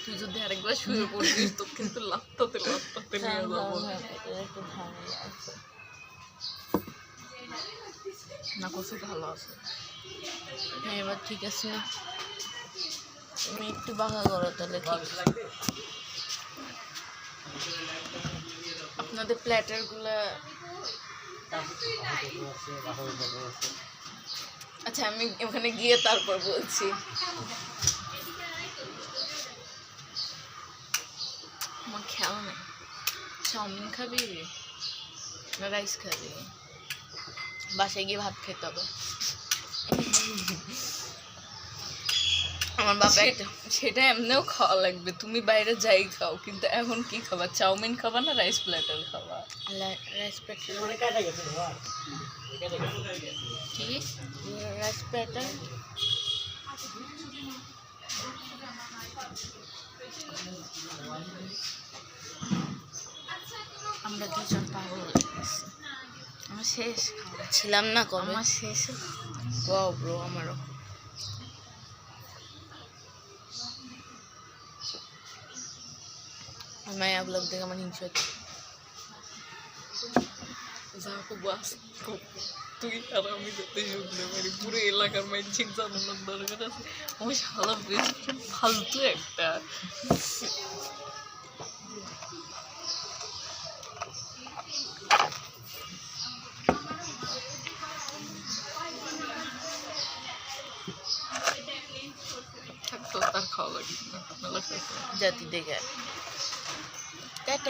তুই যদি আরেকবার শুয়ে পড়িস তো কিন্তু লাত্তাতে নিয়ে যাবো। না কত ভালো আছে। হ্যাঁ এবার ঠিক আছে না, তুমি একটু বাঁকা করো তাহলে ঠিক আছে। আপনাদের প্ল্যাটারগুলো আচ্ছা আমি ওখানে গিয়ে তারপর বলছি। আমার খেয়াল নেই, চাউমিন খাবি না রাইস খাবি? বাসায় গিয়ে ভাত খেতে হবে। আমার বাবা সেটা এমনিও খাওয়া লাগবে, তুমি বাইরে যাই খাও, কিন্তু এখন কি খাবা? চাউমিন খাবা না রাইস প্ল্যাটার খাবা? রাইস প্যাটার কি? রাইস প্যাটার আমরা দুজন পাগল হয়ে গেছি। আমার শেষ ছিলাম না কবে, আমার শেষ। ওয়াও ব্রো আমারও। মায়া ব্লগ দেখে আমার হিংসা হচ্ছে। তুই আর আমি যাতে শুনতে পারি, পুরো এলাকার মাইনছিক জানানোর দরকার আছে। আমার শালা বেস্ট ফ্রেন্ড ফালতু একটা। থাকতো তার খাওয়া লাগবে না, মেলা খাইতে জাতি দেখে